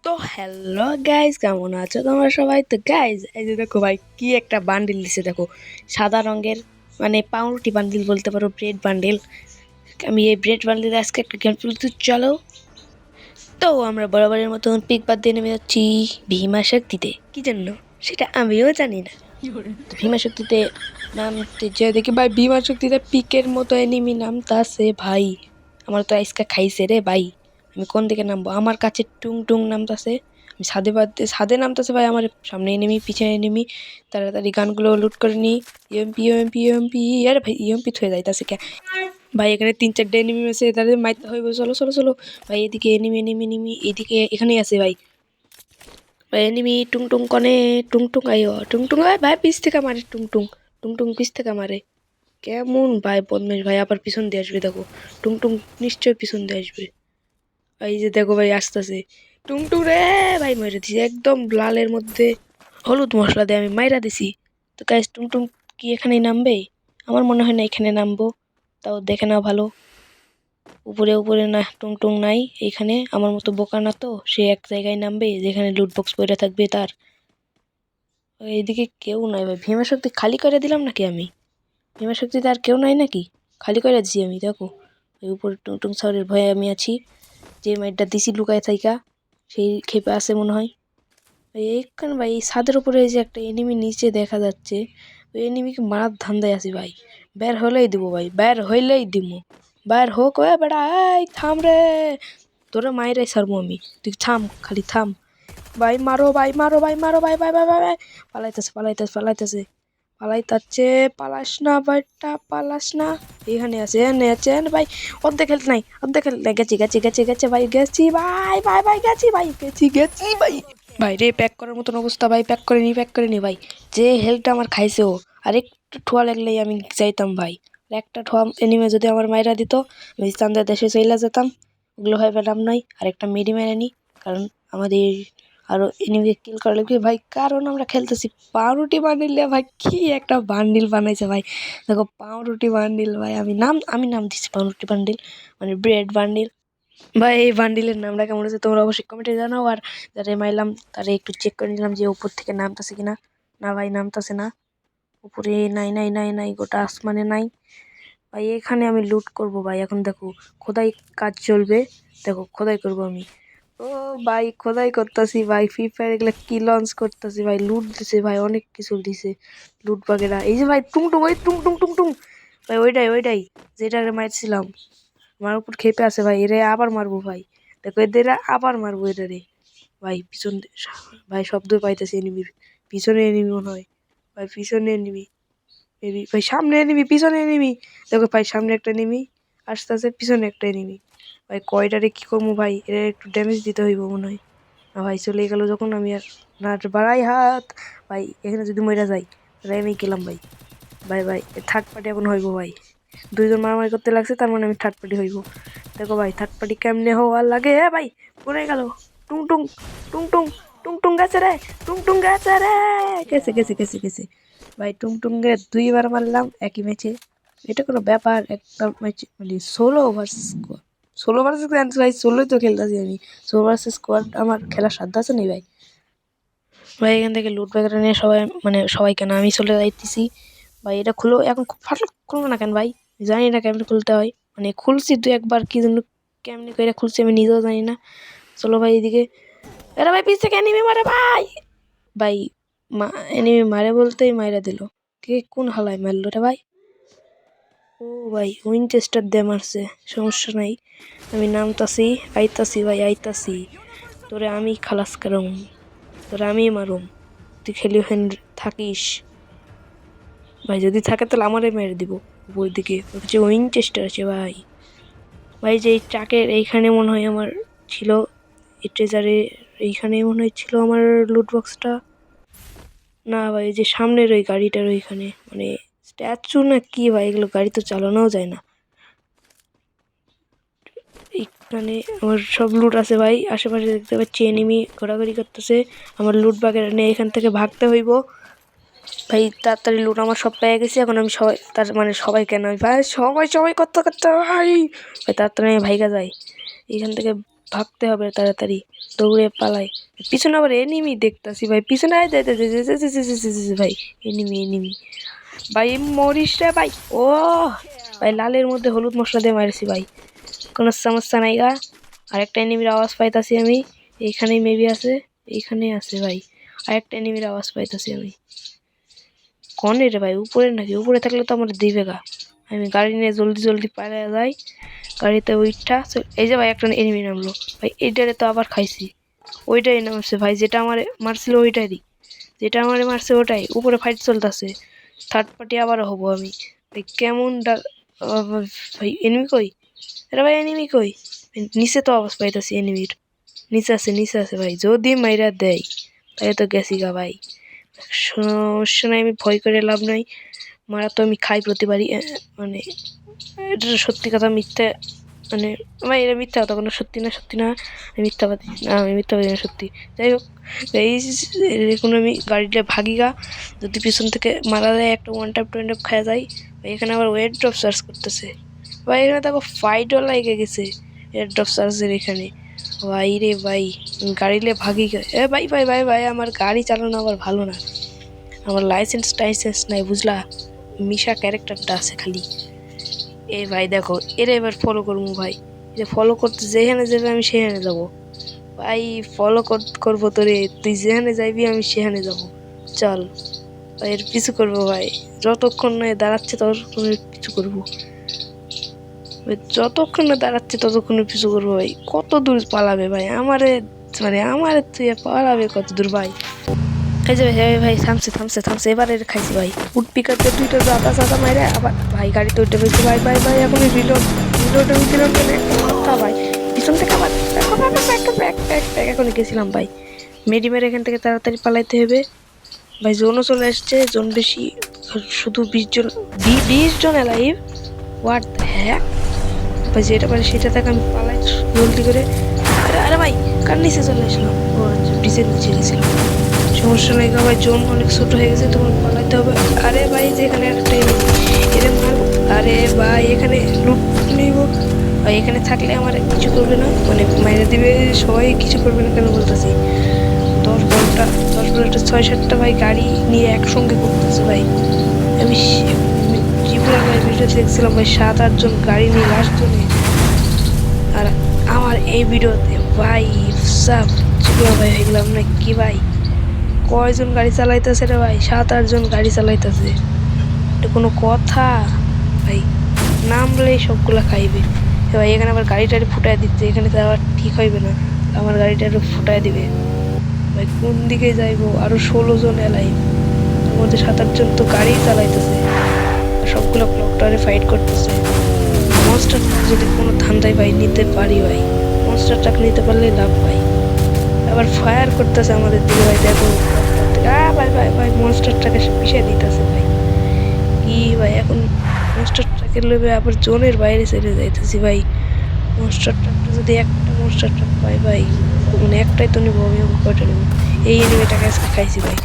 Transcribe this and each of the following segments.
তো hello guys, কেমন আছো তোমরা সবাই? তো গাইজ, এই যে দেখো ভাই, কি একটা বান্ডিল দিছে দেখো, সাদা রঙের, মানে পাউরুটি বান্ডিল বলতে পারো, ব্রেড বান্ডিল। আমি এই ব্রেড বান্ডিলে আজকে একটা গেম খেলতে, চলো। তো আমরা বরাবরের মতন পিক বাদ দিয়ে নেমে যাচ্ছি ভীমা শক্তিতে, কি জন্য সেটা আমিও জানি না। তো ভীমা শক্তিতে নামতে যে দেখি ভাই, ভীমা শক্তিতে পিকের মতো এনিমি নামতাছে ভাই। আমার তো আইসকা খাইছে রে ভাই। আমি কোন দিকে নামবো? আমার কাছে টুং টুং নামতাছে, আমি ছাদে নামতেছে ভাই। আমার সামনে এনিমি, পিছনে এনিমি। তাড়াতাড়ি গানগুলো লুট করে নি। ইএমপি ইএমপি ইএমপি, আরে ভাই ইএমপি থয়ে যাইতাছে কে ভাই? এখানে 3-4টা এনিমি আছে, তাদের মারতে হইব। চলো চলো চলো ভাই, এদিকে এনিমি এনিমি এনিমি, এদিকে এখানেই আছে ভাই। ভাই এনিমি টুং টুং কনে, টুং টুং আইও, টুং টুং ভাই পিছ থেকে মারে, টুং টুং টুং টুং পিছ থেকে মারে। কেমন ভাই বদমেশ ভাই, আবার পিছন দিয়ে আসবে দেখো। টুং টুং নিশ্চয়ই পিছন দিয়ে আসবে। এই যে দেখো ভাই, আসতেছে টুং টুং রে ভাই, মেরে দিছি একদম লালের মধ্যে হলুদ মশলা দিয়ে আমি মাইরা দিছি। তো গাইস, টুং টুং কি এখানেই নামবে? আমার মনে হয় না এখানে নামবো, তাও দেখে নাও ভালো। উপরে উপরে না, টুং টুং নাই এইখানে। আমার মতো বোকা না তো, সে এক জায়গায় নামবে যেখানে লুট বক্স পড়ে থাকবে তার। এইদিকে কেউ নাই ভাই, ভীমা শক্তি খালি করে দিলাম নাকি আমি? ভীমা শক্তিতে আর কেউ নাই নাকি? খালি করে দিছি আমি, দেখো। ওই উপরে টুং টুং সাউরের ভয়ে আমি আছি। যে মাইটটা দিছি লুকায় থাইকা, সেই খেপে আছে মনে হয়। এইখানে ভাই, এই ছাদের উপরে যে একটা এনিমি নিচে দেখা যাচ্ছে, ওই এনিমিকে মারার ধান্দায় আছি ভাই। বের হলেই দিব ভাই, বের হইলেই দিব। বের হোক ওয়ে বেড়া, এই থাম রে, তোরা মাইরে ছাড়বো আমি, তুই থাম, খালি থাম। ভাই মারো ভাই, মারো ভাই, মারো ভাই ভাই ভাই ভাই ভাই। পালাইতেছে পালাইতেছে পালাইতেছে পালাইতাচ্ছে, পালাস না ভাইটা, পালাস না। এখানে আছে, এনে আছে, এনে ভাই। অর্ধেক খেলতে নাই, অর্ধেক খেলতে গেছি গেছি গেছি গেছি ভাই, গেছি ভাই ভাই ভাই, গেছি ভাই, গেছি গেছি ভাই। ভাই রে, প্যাক করার মতন অবস্থা ভাই, প্যাক করে নি, প্যাক করে নি ভাই। যে হেলথটা আমার খাইছে ও, আর একটু ঠোয়া লাগলেই আমি যাইতাম ভাই। আর একটা ঠোয়া এনিমে যদি আমার মাইরা দিত, আমি চান্দের দেশে চইলা যেতাম। ওগুলো হয় ম্যাডাম নাই, আর একটা মেডি মেরে নি, কারণ আমাদের আরো এনিমিকে কিল করা লাগবে ভাই। কারণ আমরা খেলতেছি পাউরুটি বান্ডিল ভাই। কি একটা বান্ডিল বানাইছে ভাই, দেখো পাউরুটি বান্ডিল ভাই। আমি নাম দিচ্ছি পাউরুটি বান্ডিল, মানে ব্রেড বান্ডিল ভাই। এই বান্ডিলের নামটা কেমন আছে তোমরা অবশ্যই কমেন্টে জানাও। আর যারা মাইলাম তারা একটু চেক করে নিলাম যে উপর থেকে নামতেছে কিনা। না ভাই, নামতেছে না। উপরে নাই নাই নাই নাই, গোটা আসমানে নাই ভাই। এখানে আমি লুট করব ভাই। এখন দেখো খোদাই কাজ চলবে, দেখো খোদাই করব আমি। ও ভাই, খোদাই করতেছি ভাই। ফ্রি ফায়ার এগুলো কি লঞ্চ করতেছি ভাই, লুট দিছে ভাই, অনেক কিছু দিছে লুট বাগেরা। এই যে ভাই টুং টুং, ওই টুং টুং টুং টুং ভাই, ওইটাই ওইটাই যেটারে মারছিলাম। আমার উপর খেপে আছে ভাই, এরে আবার মারবো ভাই। দেখো এদের আবার মারবো এটারে ভাই। পিছন ভাই শব্দ পাইতেছি এনিমির, পিছনে এনিমি মনে হয় ভাই, পিছনে এনিমি মেবি ভাই, সামনে এনিমি, পিছনে এনিমি। দেখো ভাই, সামনে একটা এনিমি আস্তে আস্তে, পিছনে একটা এনিমি ভাই। কয়টারে কি করবো ভাই, এরা একটু ড্যামেজ দিতে হইব মনে হয়। না ভাই, চলে গেল যখন, আমি আর না বাড়াই হাত ভাই। এখানে যদি মরে যাই তাহলে আমি গেলাম ভাই। ভাই ভাই, থার্ড পার্টি এখন হইব ভাই। দুইজন মারামারি করতে লাগছে, তার মানে আমি থার্ড পার্টি হইব। দেখো ভাই, থার্ড পার্টি কেমনে হওয়ার লাগে। হ্যাঁ ভাই, পড়ে গেল। টুং টুং টুং টুং টুং টুং গেছে রে, টুং টুং গেছে রে, গেছে গেছে গেছে গেছে ভাই। টুং টুং গে 2বার মারলাম একই ম্যাচে, এটা কোনো ব্যাপার? একটা ম্যাচ মানে ষোলো ভার্সেস ভাই, ষোলোই তো খেলতেছি আমি। 16 ভার্সেস স্কোয়াড আমার খেলার সাধ্য আছে নি ভাই। ভাই এখান থেকে লুট ব্যাগটা নিয়ে সবাই, মানে সবাই কেন, আমি চলে যাইতেছি ভাই। এটা খুলো এখন, ফাটলো খুলবো না কেন ভাই? জানি না কেমনে খুলতে হয়, মানে খুলছি 2-1বার, কি জন্য কেমনি করে খুলছি আমি নিজেও জানি না। চলো ভাই এদিকে, এরা ভাই পিছ থেকে এনিমি মারে ভাই। ভাই এনিমি মারে বলতেই মাইরা দিল। কে কোন হালায় মারলো রে ভাই? ও ভাই, উইনচেস্টার দিয়ে মারছে, সমস্যা নাই। আমি নামতাছি, আইতাছি ভাই, আইতাছি। তোরে আমি খালাস করুম, তোরে আমি মারুম, তুই খেলি ওখানে থাকিস ভাই। যদি থাকে তাহলে আমারে মেরে দিব। উপর দিকে হচ্ছে উইনচেস্টার আছে ভাই। ভাই যে এই ট্রাকের এইখানে মনে হয় আমার ছিল, এই ট্রেজারে এইখানে মনে হয় ছিল আমার লুট বক্সটা। না ভাই, যে সামনের ওই গাড়িটার ওইখানে, মানে স্ট্যাচু না কি ভাই, এগুলো গাড়ি তো চালানোও যায় না। এইখানে আমার সব লুট আছে ভাই। আশেপাশে দেখতে পাচ্ছি এনিমি ঘোরাঘুরি করতেছে, আমার লুট বাগেরা নিয়ে এখান থেকে ভাগতে হইব ভাই। তাড়াতাড়ি লুট আমার সব পেয়ে গেছি। এখন আমি সবাই, তার মানে সবাই কেন ভাই, সবাই সবাই করতে করতে ভাই, ভাই তাড়াতাড়ি আমি ভাইগা যাই এখান থেকে। ভাগতে হবে তাড়াতাড়ি, দৌড়ে পালাই। পিছনে আবার এনিমি দেখতাছি ভাই, পিছনে ভাই এনিমি ভাই, মরিস রে ভাই। ও ভাই, লালের মধ্যে হলুদ মশলা দিয়ে মারছি ভাই, কোনো সমস্যা নাই গা। আরেকটা এনিমির আওয়াজ পাইতাছি আমি, এইখানেই মেবি আছে, এইখানেই আছে ভাই। আরেকটা এনিমির আওয়াজ পাইতাছি আমি। কনে রে ভাই, উপরে নাকি? উপরে থাকলে তো আমার দিবে গা। আমি গাড়ি নিয়ে জলদি জলদি পালিয়ে যাই, গাড়িতে উইঠা। এই যে ভাই একটা এনিমি নামলো ভাই, এইটারে তো আবার খাইছি। ওইটাই নামছে ভাই, যেটা আমার মারছিল ওইটারই, যেটা আমার মারছে ওটাই। উপরে ফাইট চলতেছে, থার্ড পার্টি আবার হবো আমি ভাই। কেমন ভাই, এনিমি কই? আরে ভাই এনিমি কই? নিচে তো আওয়াজ পাইতাছি এনিমির, নিচে আছে ভাই। যদি মাইরা দেয় তাই তো গেছি গা ভাই, সমস্যা নাই, আমি ভয় করে লাভ নাই। মারা তো আমি খাই প্রতিবারই, মানে এটা সত্যি কথা মিথ্যে, মানে আমার এটা মিথ্যা কথা, কোনো সত্যি না, সত্যি না, আমি মিথ্যাবাদী না, আমি মিথ্যাবাদী না, সত্যি। যাই হোক, এই এখন আমি গাড়িটা ভাগি গা, যদি পিছন থেকে মারা যায় একটা ওয়ান ট্যাপ খাওয়া যায়। এখানে আবার ওয়েট ড্রপ সার্চ করতেছে ভাই, এখানে দেখো ফাইটও লাগে গেছে ওয়েট ড্রপ সার্চের এখানে ভাই রে ভাই। গাড়িলে ভাগি গা, এ ভাই ভাই ভাই ভাই, আমার গাড়ি চালানো আবার ভালো না, আমার লাইসেন্স নাই বুঝলা, মিশা ক্যারেক্টারটা আছে খালি। এ ভাই দেখো, এরা এবার ফলো করবো ভাই, এটা ফলো করতে যেখানে যাবে আমি সেখানে যাব ভাই। ফলো করবো তোরে, তুই যেখানে যাইবি আমি সেখানে যাব, চল ভাই। এর পিছু করবো ভাই, যতক্ষণ না দাঁড়াচ্ছে ততক্ষণ পিছু করবো, যতক্ষণ না দাঁড়াচ্ছে ততক্ষণ পিছু করবো ভাই। কত দূর পালাবে ভাই আমারে, মানে আমারে তুই পালাবে কত দূর ভাই? এই যে ভাই ভাই, থামছে, এবারে খাইছি ভাই। উড পিকাতে দুইটা জাতা মাইরে আবার ভাই গাড়িতে উঠে পেয়েছি ভাই ভাই ভাই। এখন রিলোড হয়েছিলাম কেন একটা কথা ভাই, পিছন থেকে আবার এখন গেছিলাম ভাই। মেডিমের এখান থেকে তাড়াতাড়ি পালাইতে হবে ভাই, জোনও চলে আসছে, জোন বেশি, শুধু 20 জন এলাইভ। হোয়াট দ্য হ্যাক ভাই, যেটা পারে সেটা থেকে আমি পালাই জলদি করে। আরে ভাই, কার নিচে চলে আসলাম? ও ব্রিজের নিচে গেছিলাম, সমস্যা নেই ভাই, জোন অনেক ছোট হয়ে গেছে, তোমার পালাইতে হবে। আরে ভাই, যেখানে একটা এরে মারবো। আরে ভাই, এখানে লুট নিব ভাই, এখানে থাকলে আমার কিছু করবে না, মানে মাইরে দিবে সবাই, কিছু করবে না কেন বলতেছি। 10-12টা 6-7টা ভাই গাড়ি নিয়ে একসঙ্গে করতেছে ভাই। আমি ত্রিপুরা ভাই ভিডিও দেখছিলাম ভাই, 7-8 জন গাড়ি নিয়ে লাস্ট জনে। আর আমার এই ভিডিওতে ভাই সব ত্রিপুরা ভাই হয়ে গেলাম না কি ভাই? কয়জন গাড়ি চালাইতেছে রে ভাই? 7-8 জন গাড়ি চালাইতেছে, এটা কোনো কথা ভাই? নামলেই সবগুলা খাইবে ভাই। এখানে আবার গাড়ি টাড়ি ফুটাই দিচ্ছে, এখানে তো আবার ঠিক হইবে না, আমার গাড়িটা ফুটাই দিবে ভাই। কোন দিকে যাইবো? আরো 16 জন এলাই, তার মধ্যে 7-8 জন তো গাড়ি চালাইতেছে, সবগুলো ক্লকটারে ফাইট করতেছে। মনস্টার যদি কোনো ধান্দায় ভাই নিতে পারি ভাই, মনস্টার ট্রাক নিতে পারলে লাভ ভাই। আবার ফায়ার করতেছে আমাদের দিকে ভাই, দেখো ভাই ভাই ভাই, মনস্টার ট্রাকে পিছিয়ে দিতেছে ভাই। কি ভাই, এখন মনস্টার ট্রাকের লোভে আবার জোনের বাইরে চলে যাইতেছি ভাই। মনস্টার ট্রাকটা যদি একটা মনস্টার ট্রাক পাই ভাই, মানে একটাই তো নেবো আমি, কয়টা নেবো? এই এনিমিটাকে আজকে খাইছি ভাই,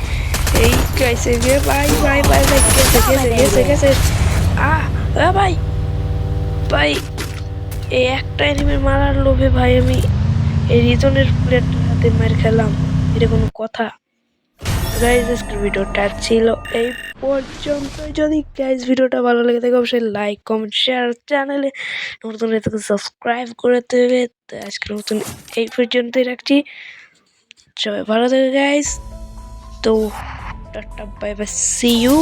এই খাইছে গে ভাই ভাই ভাই ভাই, গেছে ভাই ভাই। এই একটা এনিমির মারার লোভে ভাই আমি এই রিজনের প্লেটটার হাতে মার খেলাম, এটা কোনো কথা? গাইজ আজকের ভিডিওটা ছিল এই পর্যন্ত। যদি গাইজ ভিডিওটা ভালো লেগে থাকে অবশ্যই লাইক কমেন্ট শেয়ার, চ্যানেলে নতুন সাবস্ক্রাইব করে দেবে। তো আজকের মতন এই পর্যন্তই রাখছি, সবাই ভালো থাকে গাইজ। তো tata bye bye, see you.